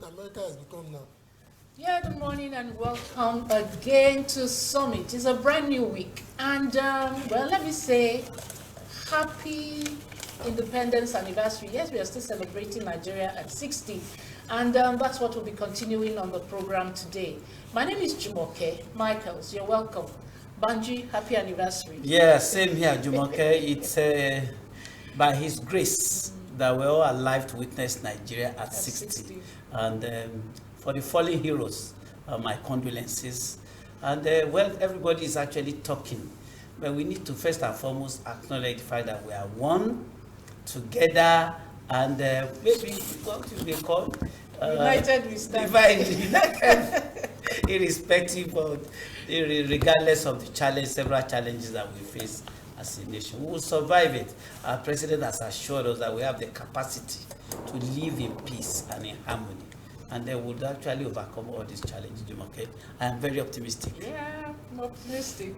what America has become now. Yeah, good morning and welcome again to Summit. It's a brand new week. And, well, let me say happy independence anniversary. Yes, we are still celebrating Nigeria at 60. And that's what we'll be continuing on the program today. My name is Jumoke Michaels. You're welcome. Banji, happy anniversary. Yeah, same here, Jumoke. It's by His grace that we're all alive to witness Nigeria at 60. And for the fallen heroes, my condolences. And well, everybody is actually talking. But we need to first and foremost acknowledge the fact that we are one together and maybe what is they call United we stand. United, irrespective of, regardless of the challenge, several challenges that we face as a nation. We will survive it. Our president has assured us that we have the capacity to live in peace and in harmony. And they would actually overcome all these challenges, okay? I am very optimistic. Yeah, I'm optimistic.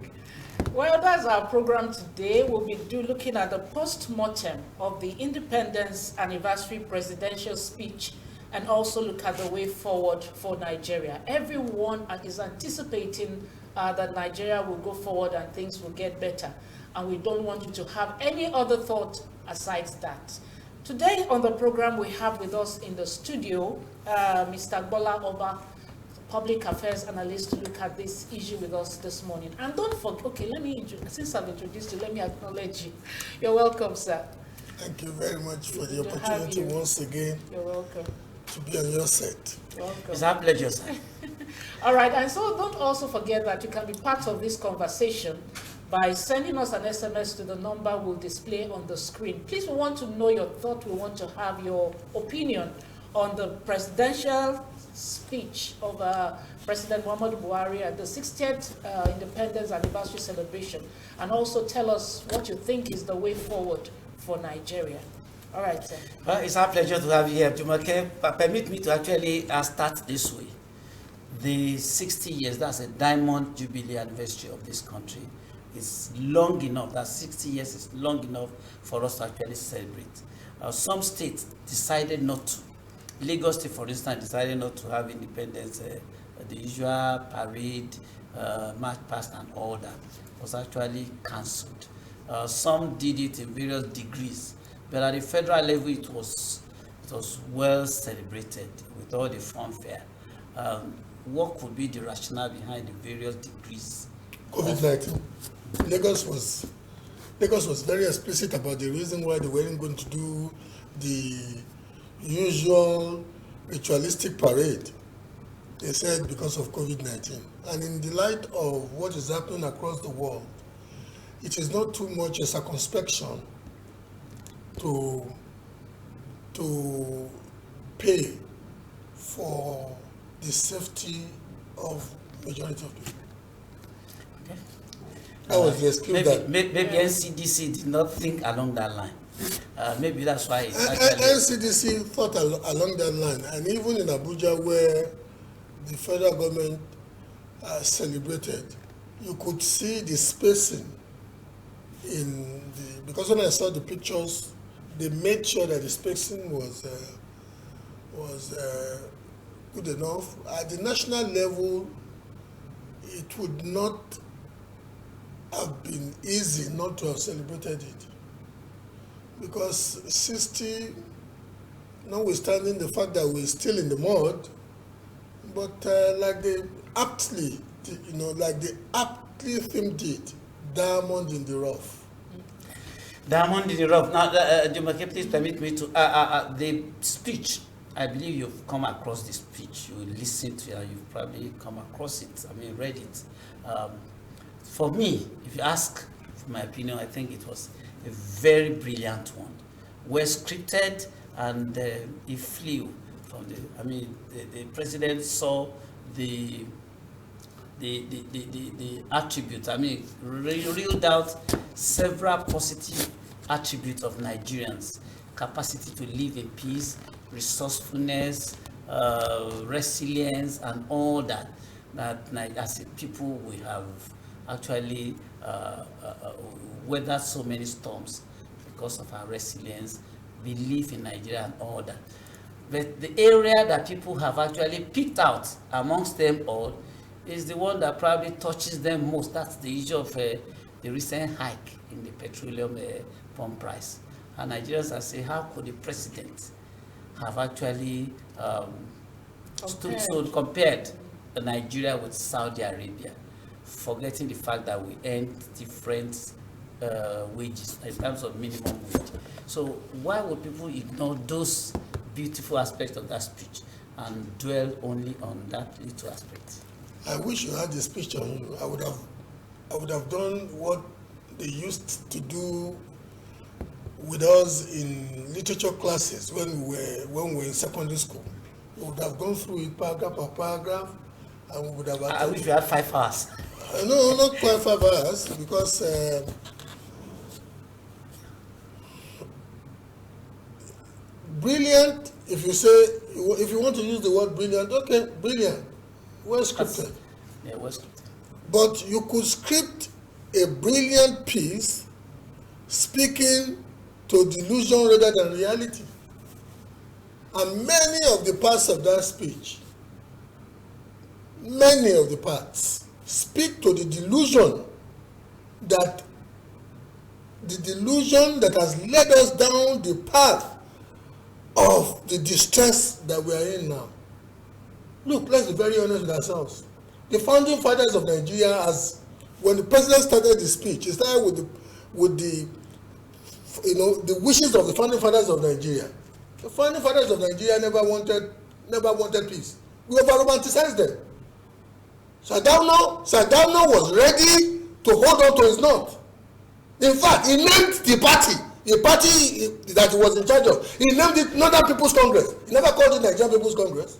Well, that's our program today. We'll be looking at the post-mortem of the Independence Anniversary Presidential Speech and also look at the way forward for Nigeria. Everyone is anticipating that Nigeria will go forward and things will get better. And we don't want you to have any other thought aside that. Today on the program, we have with us in the studio Mr. Bola Oba, public affairs analyst, to look at this issue with us this morning. And don't forget, okay, since I've introduced you, let me acknowledge you. You're welcome, sir. Thank you very much for the opportunity once again. You're welcome. To be on your set. Welcome. It's our pleasure, sir. All right, and so don't also forget that you can be part of this conversation by sending us an SMS to the number we'll display on the screen. Please, we want to know your thought. We want to have your opinion on the presidential speech of President Muhammadu Buhari at the 60th Independence Anniversary celebration. And also tell us what you think is the way forward for Nigeria. All right, sir. Well, it's our pleasure to have you here, Jumoke. Permit me to actually start this way. The 60 years, that's a diamond jubilee anniversary of this country. It's long enough, that 60 years is long enough for us to actually celebrate. Some states decided not to. Lagos State, for instance, decided not to have independence. The usual parade, march past and all that was actually cancelled. Some did it in various degrees, but at the federal level it was well celebrated with all the fanfare. What could be the rationale behind the various degrees? COVID-19. Lagos was very explicit about the reason why they weren't going to do the usual ritualistic parade. They said because of COVID-19. And in the light of what is happening across the world, it is not too much a circumspection to pay for the safety of majority of people. Okay. That was the excuse maybe NCDC did not think along that line. Maybe that's why it's actually... NCDC thought along that line, and even in Abuja, where the federal government celebrated, you could see the spacing because when I saw the pictures, they made sure that the spacing was good enough. At the national level, it would not have been easy not to have celebrated it, because 60, notwithstanding the fact that we're still in the mud, but like they aptly themed it, diamond in the rough. Diamond in the rough. Now, Jumoke, please permit me to the speech. I believe you've come across the speech. You listened to it. You've probably come across it. read it. For me, if you ask for my opinion, I think it was a very brilliant one. Well scripted, and it flew from the president saw the attributes. Reeled out several positive attributes of Nigerians: capacity to live in peace, resourcefulness, resilience, and all that. That as a people we have actually weathered so many storms because of our resilience, belief in Nigeria, and all that. But the area that people have actually picked out amongst them all is the one that probably touches them most. That's the issue of the recent hike in the petroleum pump price. And Nigerians are saying, how could the president have actually compared Nigeria with Saudi Arabia, forgetting the fact that we earn different wages in terms of minimum wage. So why would people ignore those beautiful aspects of that speech and dwell only on that little aspect? I wish you had the speech on you. I would have done what they used to do with us in literature classes when we were in secondary school. We would have gone through it paragraph per paragraph, and we would have. I wish we had 5 hours. No, not quite 5 hours, because brilliant. If you want to use the word brilliant, okay, brilliant. Well scripted. Yeah, well scripted. But you could script a brilliant piece speaking to delusion rather than reality. And many of the parts of that speech, speak to the delusion that has led us down the path of the distress that we are in now. Look, let's be very honest with ourselves. The founding fathers of Nigeria, when the president started the speech, he started with the wishes of the founding fathers of Nigeria. The founding fathers of Nigeria never wanted peace. We over-romanticized them. Saddam was ready to hold on to his knot. In fact, he named the party that he was in charge of. He named it Northern People's Congress. He never called it Nigerian People's Congress.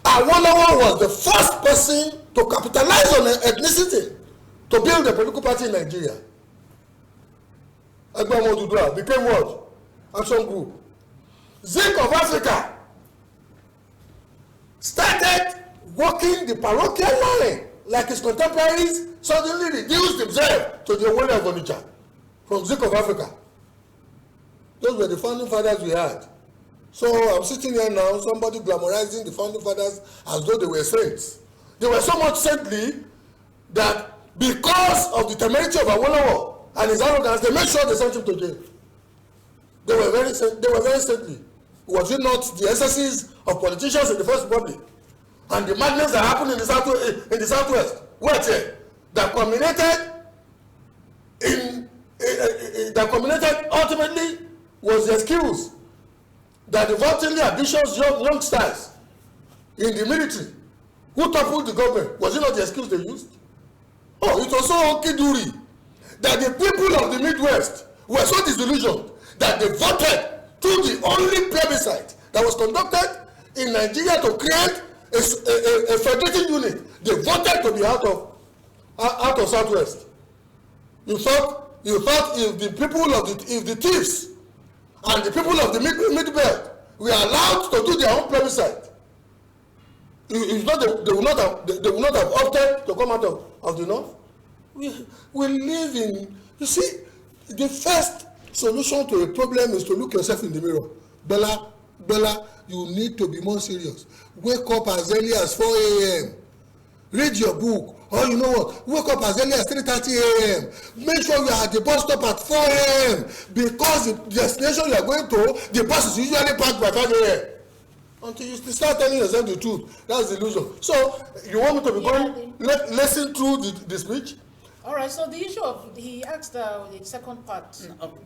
Awolowo was the first person to capitalize on ethnicity to build a political party in Nigeria. Egbe Odudua became what? Action Group. Zinc of Africa started walking the parochial line like his contemporaries, suddenly reduced himself to the Owole of Onitsha from Zinc of Africa. Those were the founding fathers we had. So I'm sitting here now, somebody glamorizing the founding fathers as though they were saints. They were so much saintly that because of the temerity of Awolowo and his arrogance, they made sure they sent him to jail. They were very saintly. Was it not the excesses of politicians in the First Republic and the madness that happened in the Southwest, that culminated ultimately was the excuse that the votingly ambitious youngsters in the military who toppled the government, was it not the excuse they used? Oh, it was so kiduri that the people of the Midwest were so disillusioned that they voted through the only plebiscite that was conducted in Nigeria to create a federating unit. They voted to be out of Southwest. You thought if the thieves and the people of the Midbelt were allowed to do their own plebiscite, they would not have opted to come out of the North. We live in, you see, the first solution to a problem is to look yourself in the mirror. Bella, you need to be more serious. Wake up as early as 4 a.m. Read your book. Or you know what? Wake up as early as 3:30 a.m. Make sure you are at the bus stop at 4 a.m. because the destination you are going to, the bus is usually packed by 5 a.m. Until you start telling yourself the truth. That's the illusion. So, you want me to be going, listen through the speech? All right, so the issue of, he asked the second part.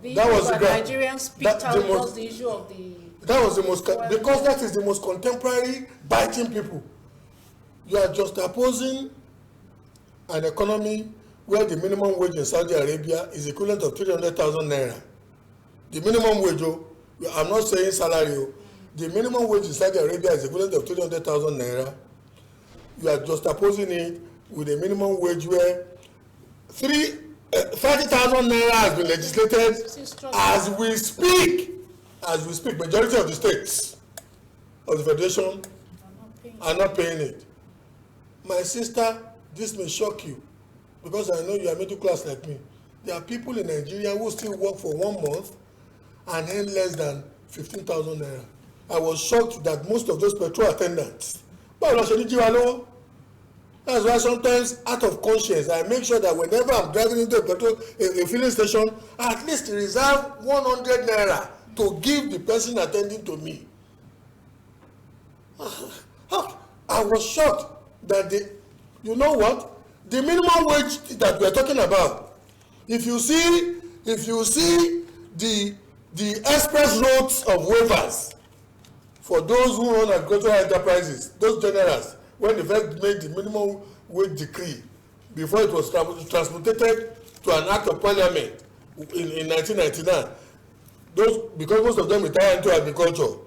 The that issue was of Nigerians speak out was the issue of the... That was the most, because that is the most contemporary biting people. You are just opposing an economy where the minimum wage in Saudi Arabia is equivalent of 300,000 naira. The minimum wage, I'm not saying salary, the minimum wage in Saudi Arabia is equivalent of 300,000 naira. You are just opposing it with a minimum wage where 30,000 naira has been legislated as we speak. Majority of the states of the federation are not paying it. My sister, this may shock you because I know you are middle class like me. There are people in Nigeria who still work for 1 month and earn less than 15,000 naira. I was shocked that most of those petrol attendants, that's why sometimes out of conscience I make sure that whenever I'm driving into a filling station, I at least reserve 100 naira to give the person attending to me. I was shocked that you know what, the minimum wage that we are talking about, if you see the express roads of waivers for those who run agricultural enterprises, those generals, when they first made the minimum wage decree before it was transmutated to an act of parliament in 1999, because most of them retire into agriculture,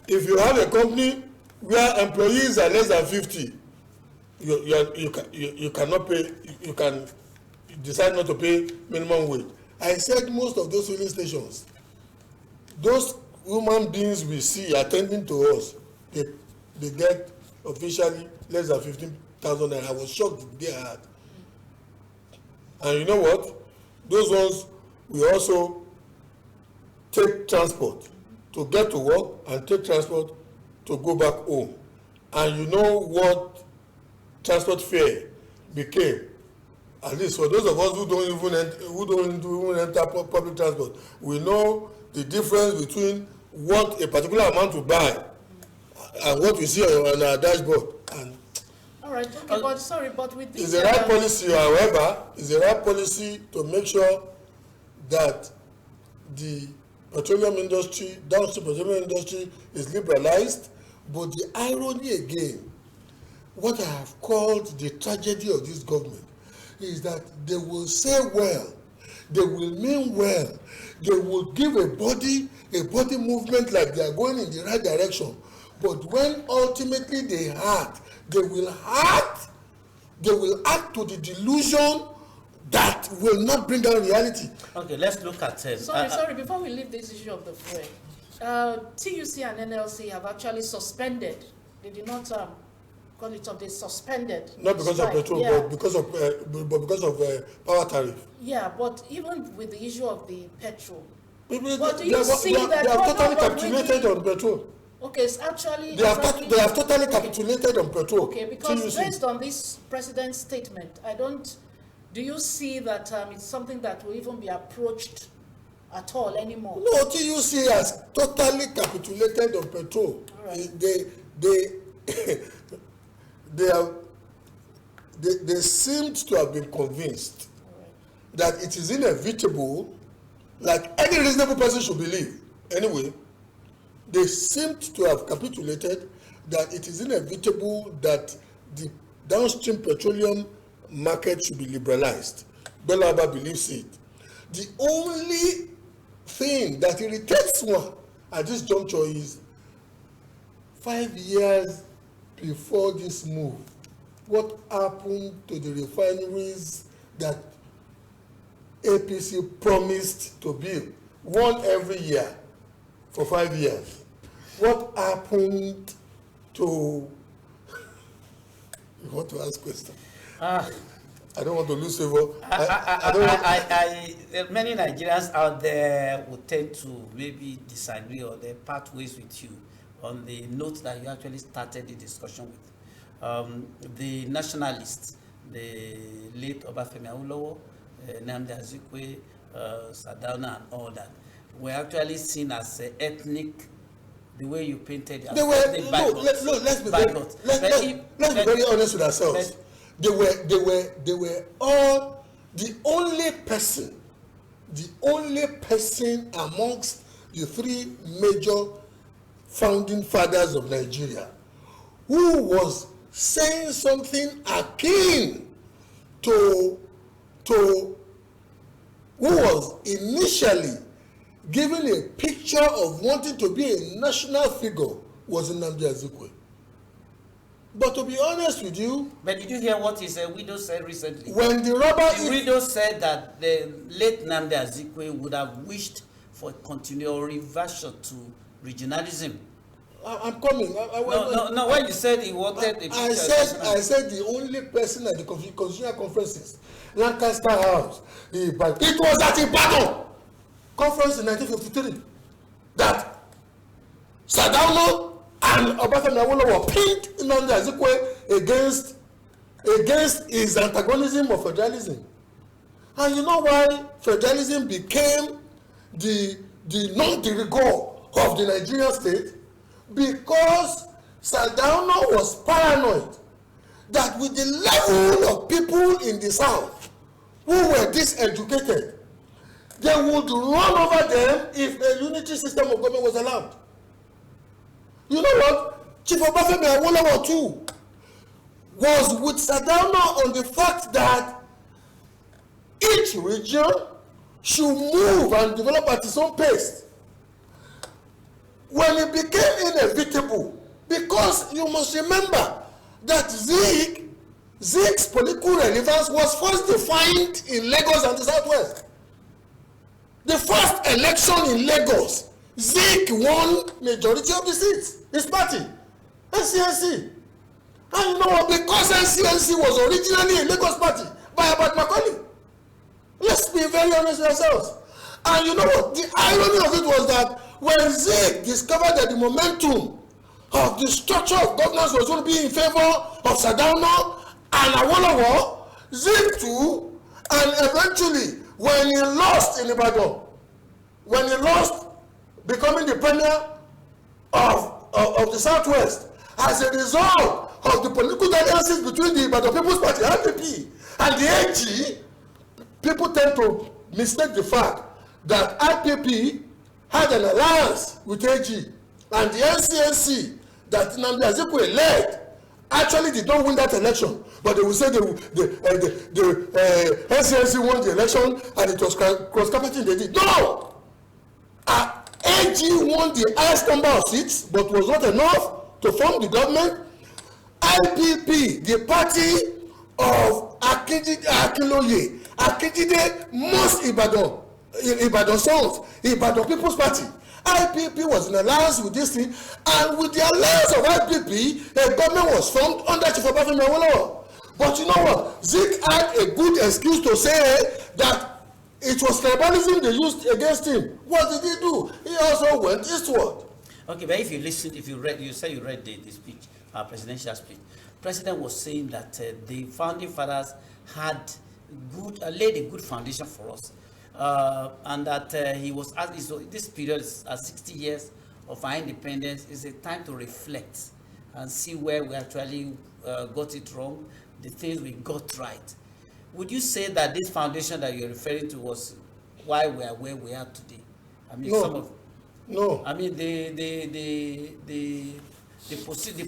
if you have a company where employees are less than 50, you cannot pay, you can decide not to pay minimum wage. I said most of those filling stations, those human beings we see attending to us, they get officially less than 15,000 naira. I was shocked they had. And you know what? Those ones we also take transport to get to work and take transport to go back home. And you know what transport fare became? At least for those of us who don't even enter public transport, we know the difference between what a particular amount to buy and what we see on our dashboard. And all right, okay, but sorry, but with this, it's the right policy, however, it's the right policy to make sure that the petroleum industry, downstream petroleum industry, is liberalized. But the irony again, what I have called the tragedy of this government, is that they will say well, they will mean well, they will give a body movement like they are going in the right direction, but when ultimately they act, they will act to the delusion that will not bring down reality. Okay, let's look at sorry, before we leave this issue of the fuel, TUC and NLC have actually suspended, they did not call it up, they suspended. Not because of petrol, yeah. but because of power tariff. Yeah, but even with the issue of the petrol, But do you see that they have totally capitulated on petrol. Okay, it's actually they have totally capitulated on petrol. Okay, because based on this president's statement, do you see that it's something that will even be approached at all anymore? No, TUC has totally capitulated on petrol. Right. They seemed to have been convinced that it is inevitable, like any reasonable person should believe. Anyway, they seemed to have capitulated that it is inevitable that the downstream petroleum market should be liberalized. Belaba believes it. The only thing that irritates one at this juncture is 5 years before this move, what happened to the refineries that APC promised to build, one every year for 5 years? What happened to... You want to ask questions? I don't want to lose favor. Many Nigerians out there would tend to maybe disagree or they part ways with you on the note that you actually started the discussion with. The nationalists, the late Obafemi Awolowo, Nnamdi Azikiwe, Sardauna and all that, were actually seen as ethnic, the way you painted it. Let's be very honest with ourselves. They were all the only person amongst the three major founding fathers of Nigeria who was saying something akin to who was initially giving a picture of wanting to be a national figure was Nnamdi Azikiwe. But to be honest with you... But did you hear what his widow said recently? When the widow said that the late Nnamdi Azikiwe would have wished for a continual reversion to regionalism. I'm coming. No. When you said he wanted a I said the only person at the constitutional conferences, Lancaster House, it was at Ibadan conference in 1953 that Sardauna and Obafemi Awolowo pinned Nnamdi Azikiwe against his antagonism of federalism. And you know why federalism became the non de rigueur of the Nigerian state? Because Sardauna was paranoid that with the level of people in the south who were diseducated, they would run over them if a unity system of government was allowed. You know what? Chief Obafemi Awolowo too was with Sardauna on the fact that each region should move and develop at its own pace. When it became inevitable, because you must remember that Zeke's political relevance was first defined in Lagos and the Southwest. The first election in Lagos, Zeke won majority of the seats, his party, NCNC. And you know what? Because NCNC was originally a Lagos party by Abat Macaulay. Let's be very honest with ourselves. And you know what? The irony of it was that when Zeke discovered that the momentum of the structure of governance was going to be in favor of Sardauna and Awolowo, Zeke too, and eventually when he lost in Ibadan, when he lost becoming the premier of the Southwest, as a result of the political alliances between the Ibadan People's Party, IPP, and the AG, people tend to mistake the fact that IPP had an alliance with AG, and the NCNC that Nnamdi Azikiwe led actually did not win that election, but they will say the NCNC won the election and it was cross-carpeting. They did. No! AG won the highest number of seats, but was not enough to form the government. IPP, the party of Akinloye, Akinjide, most Ibadan sons, Ibadan People's Party. IPP was in alliance with this thing, and with the alliance of IPP, a government was formed under Chief Obafemi Awolowo. But you know what? Zeke had a good excuse to say that it was tribalism they used against him. What did he do? He also went eastward. Okay, but if you listen, you say you read the speech, our presidential speech. President was saying that the founding fathers had laid a good foundation for us. And that he was asked, so this period is 60 years of our independence is a time to reflect and see where we actually got it wrong, the things we got right. Would you say that this foundation that you're referring to was why we are where we are today? I mean, no. No. I mean, the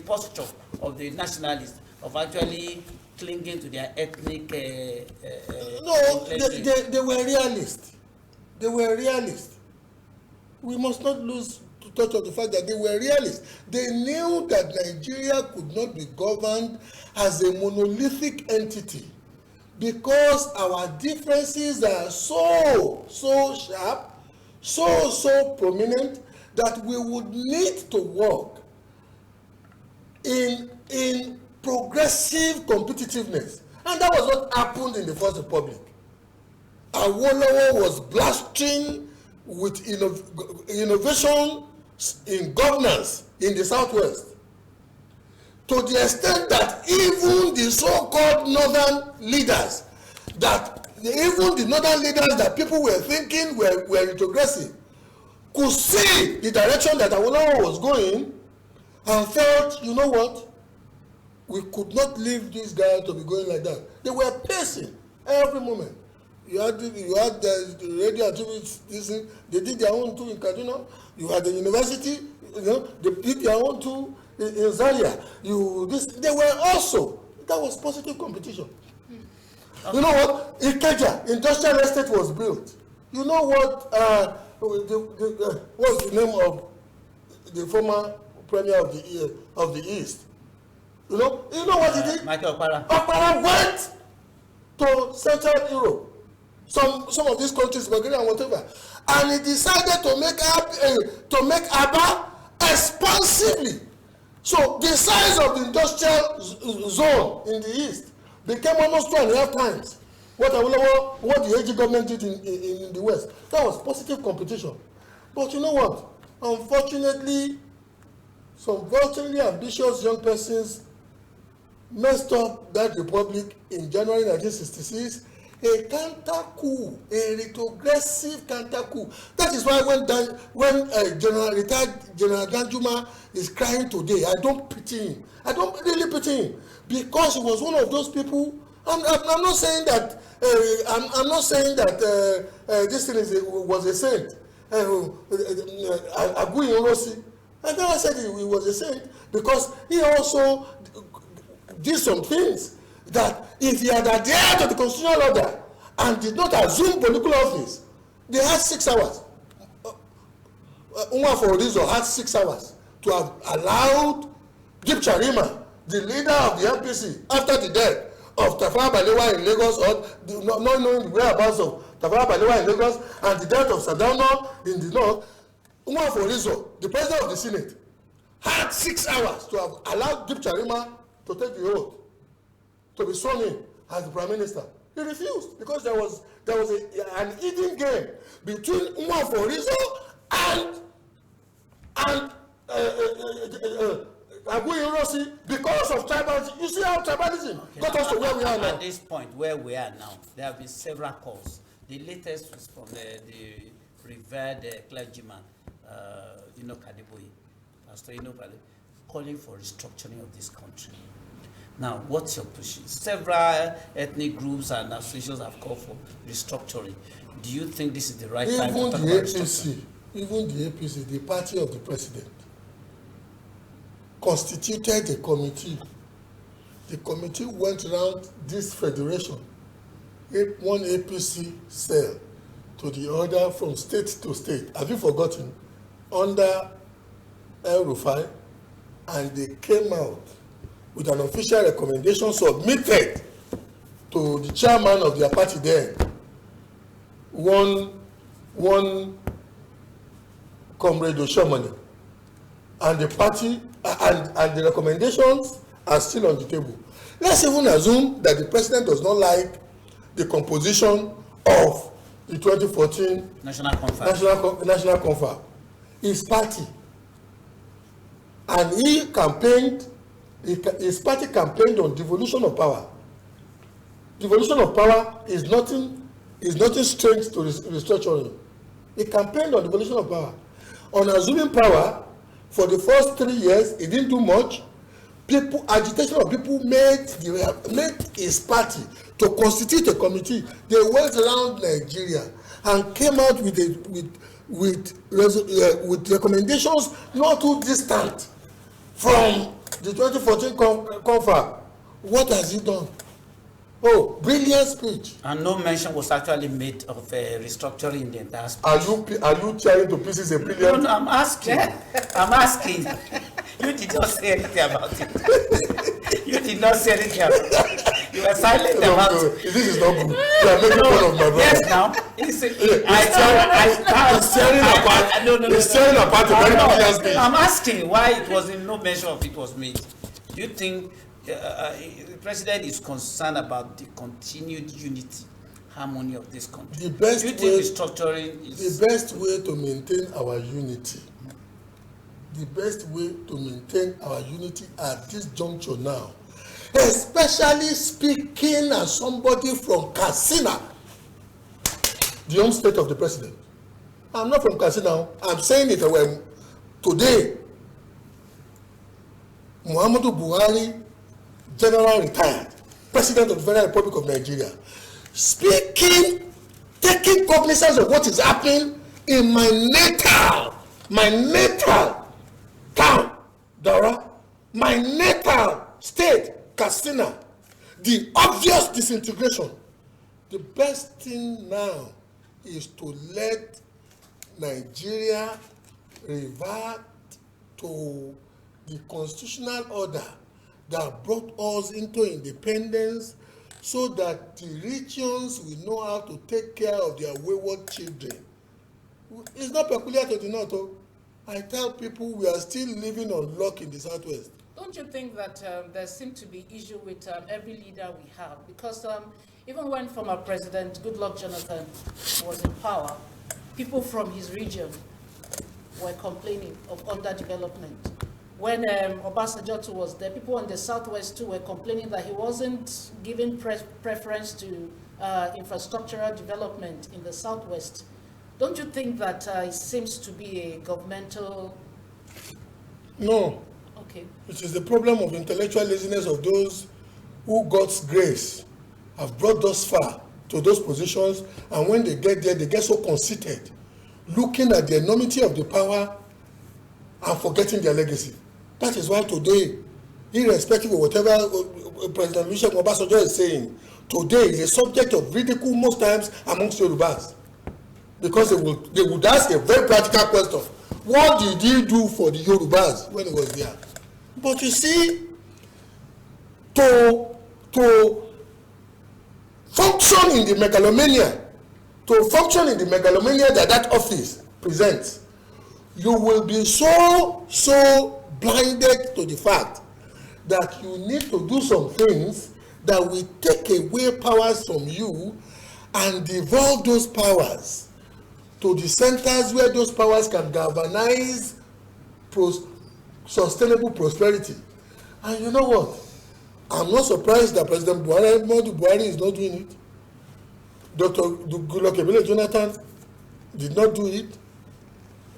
posture of the nationalists of actually clinging to their ethnic. No, they were realists. They were realists. We must not lose touch of the fact that they were realists. They knew that Nigeria could not be governed as a monolithic entity because our differences are so sharp, so prominent that we would need to work in progressive competitiveness. And that was what happened in the First Republic. Awolowo was blasting with innovation in governance in the Southwest, to the extent that even the so-called northern leaders, that people were thinking were retrogressive, could see the direction that Awolowo was going and felt, you know what, we could not leave this guy to be going like that. They were pacing every moment. You had the radio activities, they did their own too in Kaduna. You had the university, they did their own too in Zaria. They were also, that was positive competition. Okay. You know what? Ikeja industrial estate was built. You know what? What's the name of the former premier of the East? You know what he did? Michael Okpara. Okpara went to Central Europe, some of these countries, Bulgaria and whatever, and he decided to make Aba expansively. So the size of the industrial zone in the East became almost 2.5 times what the AG government did in the West. That was positive competition. But you know what? Unfortunately, some vulturely ambitious young persons messed up that republic in January 1966. A counter coup, a retrogressive counter coup. That is why when retired General Danjuma is crying today, I don't pity him. I don't really pity him, because he was one of those people. I'm not saying that. I'm not saying that this thing was a saint. Aguiyi Ironsi. I never said he was a saint, because he also did some things that if he had adhered to the constitutional order and did not assume political office, they had 6 hours. Umar Forizo had 6 hours to have allowed Gib Charima, the leader of the MPC, after the death of Tafawa Balewa in Lagos, or not knowing the whereabouts of Tafawa Balewa in Lagos, and the death of Sardauna in the north. Umar Forizo, the president of the Senate, had 6 hours to have allowed Gib Charima to take the oath, to be sworn in as the prime minister. He refused, because there was an eating game between Umar Forizo and Aguiyi Ironsi because of tribalism. You see how tribalism got us to where we are now. At this point where we are now, there have been several calls. The latest was from the revered clergyman, Kadeboye, Pastor Kadeboye, calling for restructuring of this country. Now, what's your position? Several ethnic groups and associations have called for restructuring. Do you think this is the right time to talk about restructuring? Even the APC, the party of the president, constituted a committee. The committee went around this federation, one APC cell to the other, from state to state. Have you forgotten? Under El Rufai, and they came out with an official recommendation submitted to the chairman of their party then, one Comrade Oshomani, and the party and the recommendations are still on the table. Let's even assume that the president does not like the composition of the 2014 National Conference, his party, and his party campaigned on devolution of power. Devolution of power is nothing strange to restructuring. He campaigned on devolution of power. On assuming power, for the first 3 years, he didn't do much. Agitation of people made his party to constitute a committee. They went around Nigeria and came out with recommendations not too distant from the 2014 conference. What has he done? Oh, brilliant speech. And no mention was actually made of restructuring in the entire speech. Are you tearing to pieces a brilliant? No, I'm asking. You did not say anything about it. You did not say anything about it. You were silent about it. This is not good. You are making fun of my brother. Yes, now. He's tearing apart a very brilliant speech. I'm asking why it was in no mention of it was made. Do you think the president is concerned about the continued unity, harmony of this country? The best way to maintain our unity. The best way to maintain our unity at this juncture now, especially speaking as somebody from Katsina, the home state of the president. I'm not from Katsina. I'm saying it today. Muhammadu Buhari, General retired, President of the Federal Republic of Nigeria, taking cognizance of what is happening in my natal town, Dara, my natal state, Katsina, the obvious disintegration. The best thing now is to let Nigeria revert to the constitutional order that brought us into independence, so that the regions will know how to take care of their wayward children. It's not peculiar to the north. I tell people we are still living on luck in the southwest. Don't you think that there seems to be issue with every leader we have? Because even when former President Goodluck Jonathan was in power, people from his region were complaining of underdevelopment. when Obasanjo too was there, people in the Southwest too were complaining that he wasn't giving preference to infrastructural development in the Southwest. Don't you think that it seems to be a governmental... No. Okay. It is the problem of intellectual laziness of those who God's grace have brought thus far to those positions, and when they get there, they get so conceited, looking at the enormity of the power and forgetting their legacy. That is why today, irrespective of whatever President Olusegun Obasanjo is saying, today is a subject of ridicule most times amongst Yorubas. Because they would ask a very practical question. What did he do for the Yorubas when he was there? But you see, to function in the megalomania, that office presents, you will be so blinded to the fact that you need to do some things that will take away powers from you and devolve those powers to the centers where those powers can galvanize sustainable prosperity. And you know what? I'm not surprised that President Buhari is not doing it. Dr. Goodluck Ebele Jonathan did not do it.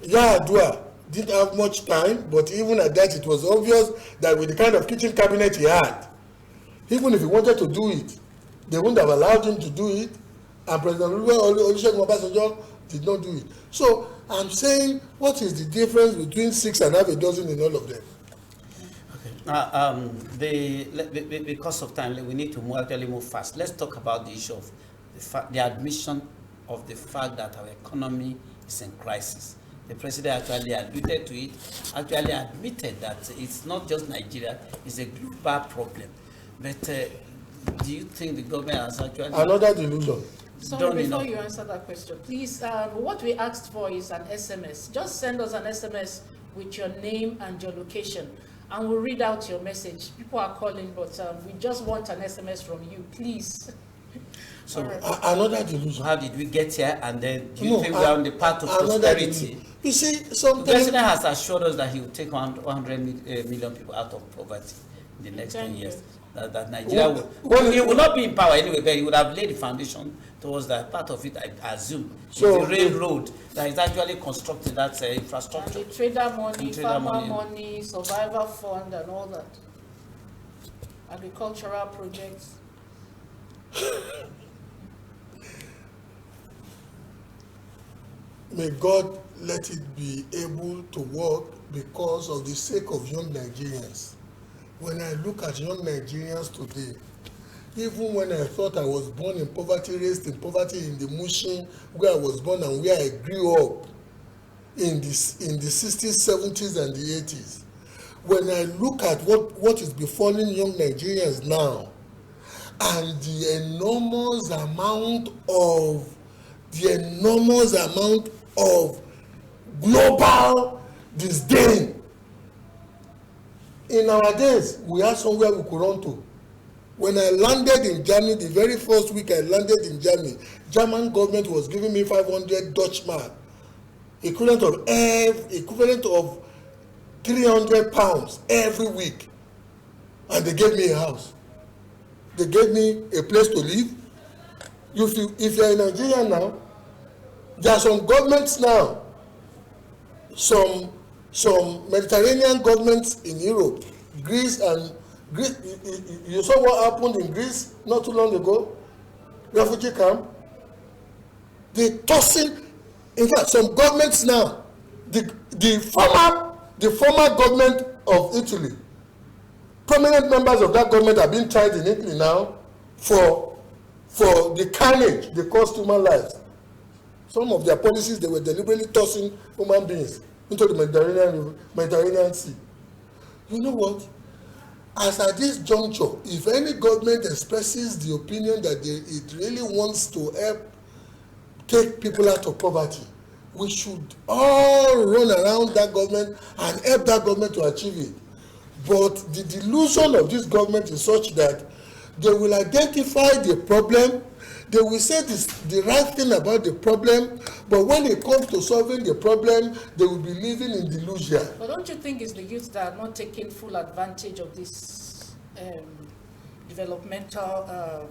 Yar'Adua didn't have much time, but even at that, it was obvious that with the kind of kitchen cabinet he had, even if he wanted to do it, they wouldn't have allowed him to do it, and President Olusegun Obasanjo did not do it. So I'm saying, what is the difference between 6 and half a dozen in all of them? Because of time, we need to move fast. Let's talk about the issue of the admission of the fact that our economy is in crisis. The president actually alluded to it, actually admitted that it's not just Nigeria, it's a global problem. But do you think the government has actually... Another delusion. Sorry, before you answer that question, please, what we asked for is an SMS. Just send us an SMS with your name and your location, and we'll read out your message. People are calling, but we just want an SMS from you, please. So, another delusion. How did we get here? And then do you think we are on the path of prosperity? You see, sometimes... The president has assured us that he will take 100 million people out of poverty in the next 10 years. That Nigeria he will not be in power anyway, but he would have laid the foundation towards that. Part of it, I assume, so, is the railroad that is actually constructed that infrastructure. And the trader money, farmer money, survivor fund, and all that. Agricultural projects. May God let it be able to work because of the sake of young Nigerians. When I look at young Nigerians today, even when I thought I was born in poverty, raised in poverty in the Mushin, where I was born and where I grew up in the 60s, 70s, and the 80s, when I look at what is befalling young Nigerians now, and the enormous amount of global disdain. In our days, we had somewhere we could run to. When I landed in Germany, the very first week I landed in Germany, German government was giving me 500 Dutch mark, equivalent of 300 pounds every week, and they gave me a house. They gave me a place to live. If you're in Nigeria now, there are some governments now, some Mediterranean governments in Europe, Greece. You saw what happened in Greece not too long ago, refugee camp. They tossing. In fact, some governments now, the former government of Italy, prominent members of that government are being tried in Italy now for the carnage they caused human lives. Some of their policies, they were deliberately tossing human beings into the Mediterranean Sea. You know what? As at this juncture, if any government expresses the opinion that it really wants to help take people out of poverty, we should all run around that government and help that government to achieve it. But the delusion of this government is such that they will identify the problem, They will say the right thing about the problem, but when it comes to solving the problem, they will be living in delusion. But don't you think it's the youth that are not taking full advantage of this developmental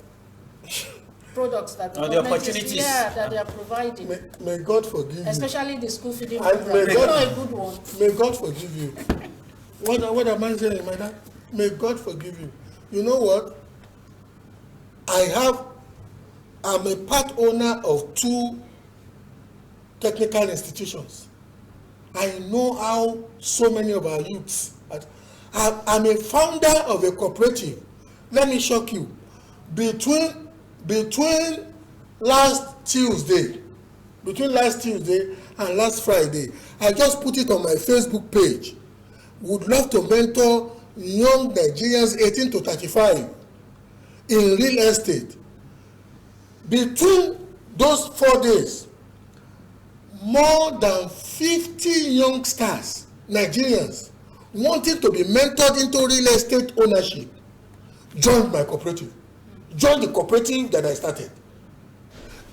products that the government that they are providing? May God forgive you. Especially the school feeding program. It's not a good one. May God forgive you. What am I saying, my dad? May God forgive you. You know what? I'm a part owner of 2 technical institutions. I know how so many of our youths. I'm a founder of a cooperative. Let me shock you. Between last Tuesday and last Friday, I just put it on my Facebook page. Would love to mentor young Nigerians 18 to 35 in real estate. Between those 4 days, more than 50 youngsters, Nigerians, wanting to be mentored into real estate ownership, joined my cooperative. Joined the cooperative that I started.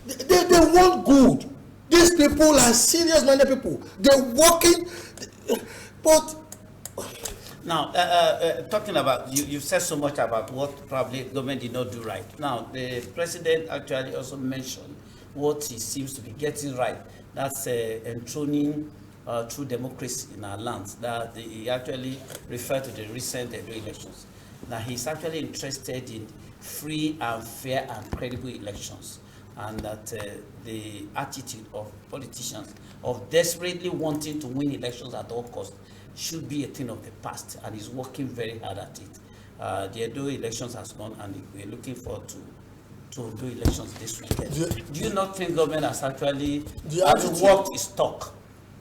They want good. These people are serious-minded people. They're working, but... Now, talking about, you've said so much about what probably government did not do right. Now, the president actually also mentioned what he seems to be getting right. That's enthroning true democracy in our lands. That he actually referred to the recent elections. Now, he's actually interested in free and fair and credible elections, and that the attitude of politicians of desperately wanting to win elections at all costs should be a thing of the past, and he's working very hard at it. The Edo elections has gone, and we're looking forward to do elections this weekend. Do you not think government has actually worked its talk?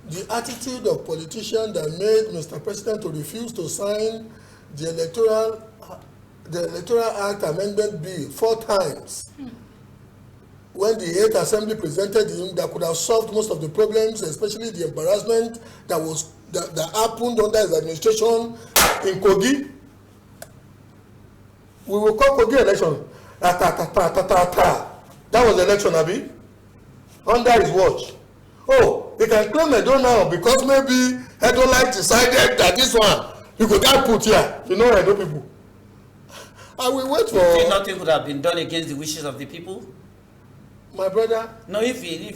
The attitude of politicians that made Mr. President to refuse to sign the Electoral Act Amendment Bill 4 times, when the 8th Assembly presented him, that could have solved most of the problems, especially the embarrassment that happened under his administration in Kogi. We will call Kogi election. That was the election, Abi, under his watch. Oh, he can claim Edo now because maybe Edo Light decided that this one you could not put here. You know Edo people. I will wait for. You think nothing could have been done against the wishes of the people? My brother. No, if any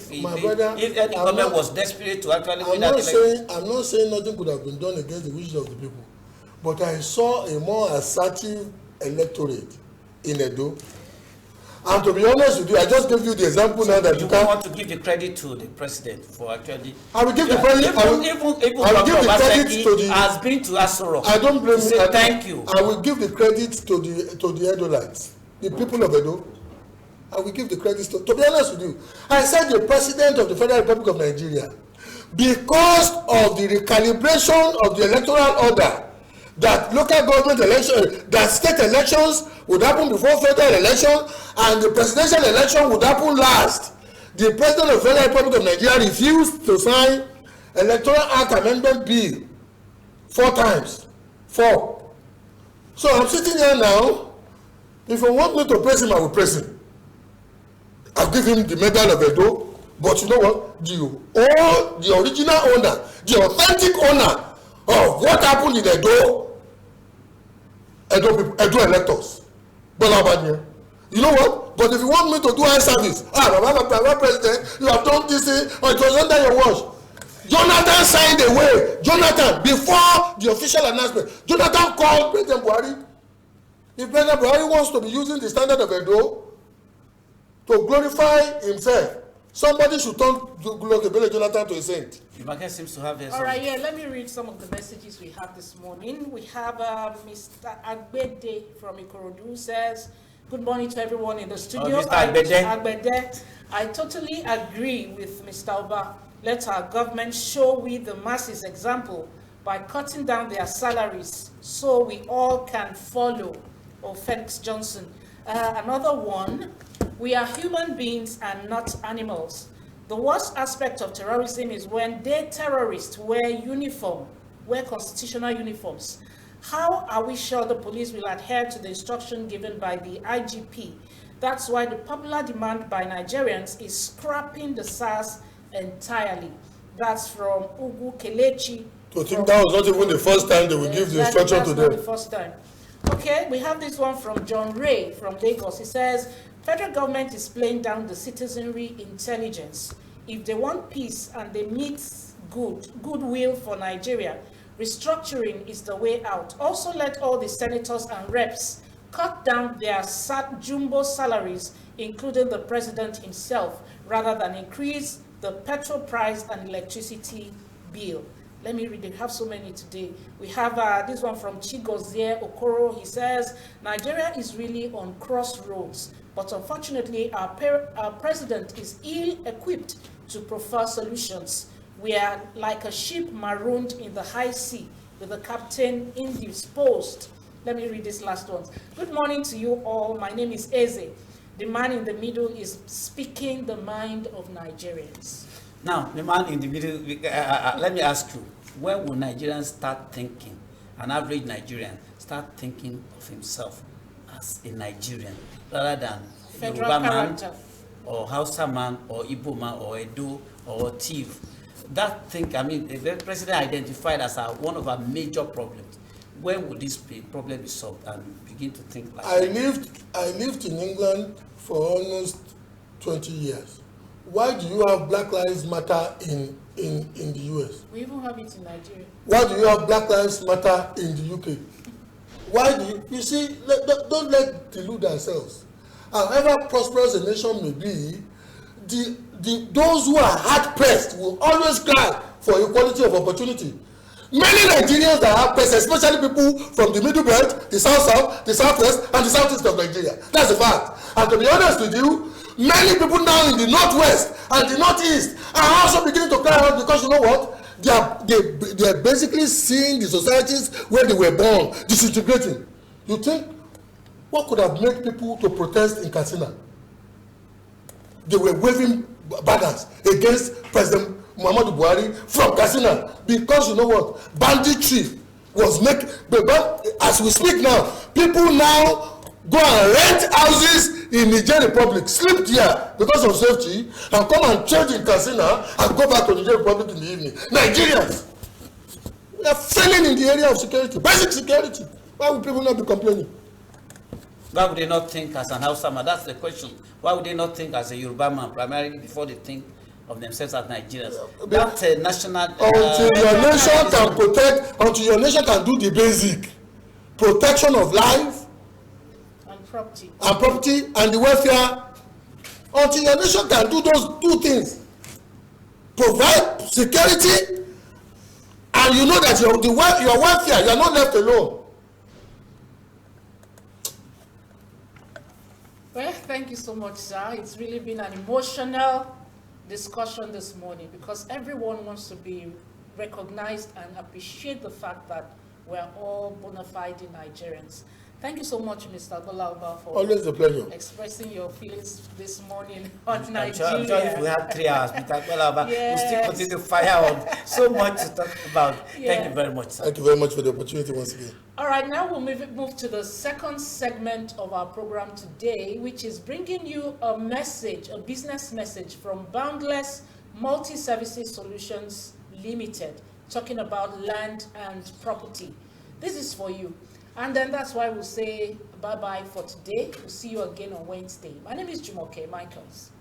government was desperate to actually win that election. I'm not saying nothing could have been done against the wishes of the people, but I saw a more assertive electorate in Edo. And to be honest with you, I just gave you the example now that you can't want to give the credit to the president for actually. I will give the credit. I will give the credit to the. Has been to Asoro. I don't blame you. Thank you. I will give the credit to the Edolites, the people of Edo. I will give the credit to be honest with you. I said the president of the Federal Republic of Nigeria, because of the recalibration of the electoral order, that local government election, that state elections would happen before federal election, and the presidential election would happen last. The president of the Federal Republic of Nigeria refused to sign Electoral Act Amendment Bill 4 times. 4. So I'm sitting here now. If you want me to praise him, I will praise him. I'll give him the medal of Edo. But you know what? The original owner, the authentic owner of what happened in Edo electors. You know what? But if you want me to do eye service, Baba President, you have done this thing, or it was under your watch. Jonathan signed away. Jonathan, before the official announcement, Jonathan called President Buhari. If President Buhari wants to be using the standard of Edo to glorify himself, somebody should turn Jonathan to a saint. Imake seems to have all right, let me read some of the messages we have this morning. We have Mr. Agbede from Ikorodu who says, good morning to everyone in the studio. Agbede, I totally agree with Mr. Oba. Let our government show we the masses example by cutting down their salaries so we all can follow. Or Felix Johnson. Another one, we are human beings and not animals. The worst aspect of terrorism is when they terrorists wear constitutional uniforms. How are we sure the police will adhere to the instruction given by the IGP That's why the popular demand by Nigerians is scrapping the SARS entirely. That's from Ugu Kelechi. To think that was not even the first time they will give the instruction to them. That's not the first time. Okay, we have this one from John Ray from Lagos. He says, federal government is playing down the citizenry intelligence. If they want peace and they meet goodwill for Nigeria, restructuring is the way out. Also, let all the senators and reps cut down their jumbo salaries, including the president himself, rather than increase the petrol price and electricity bill. Let me read it. We have so many today. We have this one from Chigozie Okoro. He says, Nigeria is really on crossroads, but unfortunately, our president is ill-equipped to prefer solutions. We are like a ship marooned in the high sea with the captain indisposed. Let me read this last one. Good morning to you all. My name is Eze. The man in the middle is speaking the mind of Nigerians. Now, the man in the middle, let me ask you, when will Nigerians start thinking, an average Nigerian, start thinking of himself as a Nigerian, rather than Yoruba man, or Hausa man, or Igbo man, or Edo, or thief? That thing, I mean, the president identified as one of our major problems. When will this problem be solved and begin to think like I lived in England for almost 20 years. Why do you have Black Lives Matter in the US? We even have it in Nigeria. Why do you have Black Lives Matter in the UK? Why do you see, don't let delude ourselves. However prosperous a nation may be, those who are hard-pressed will always cry for equality of opportunity. Many Nigerians that have pressed, especially people from the Middle Belt, the South, the Southwest, and the Southeast of Nigeria. That's a fact. And to be honest with you, many people now in the Northwest and the Northeast are also beginning to cry out because you know what? They are basically seeing the societies where they were born disintegrating. You think, what could have made people to protest in Katsina? They were waving banners against President Muhammadu Buhari from Katsina because you know what? Banditry was but as we speak now, people now go and rent houses in Niger Republic, sleep there because of safety, and come and trade in Katsina and go back to Niger Republic in the evening. Nigerians, we are failing in the area of security, basic security. Why would people not be complaining? Why would they not think as an Hausa man? That's the question. Why would they not think as a Yoruba man primarily before they think of themselves as Nigerians? That national... Until your nation can protect, until your nation can do the basic protection of life and property and the welfare, until your nation can do those two things, provide security, and you know that your welfare, you are not left alone. Well, thank you so much, sir. It's really been an emotional discussion this morning because everyone wants to be recognized and appreciate the fact that we're all bona fide Nigerians. Thank you so much, Mr. Golauba, for always a pleasure expressing your feelings this morning on I'm sure Nigeria. if we had 3 hours, Mr. Golauba, Yes. we'll still continue to fire on so much to talk about. Yeah. Thank you very much, sir. Thank you very much for the opportunity once again. All right, now we'll move to the second segment of our program today, which is bringing you a message, a business message from Boundless Multi-Services Solutions Limited, talking about land and property. This is for you. And then that's why we'll say bye-bye for today. We'll see you again on Wednesday. My name is Jumoke Michaels.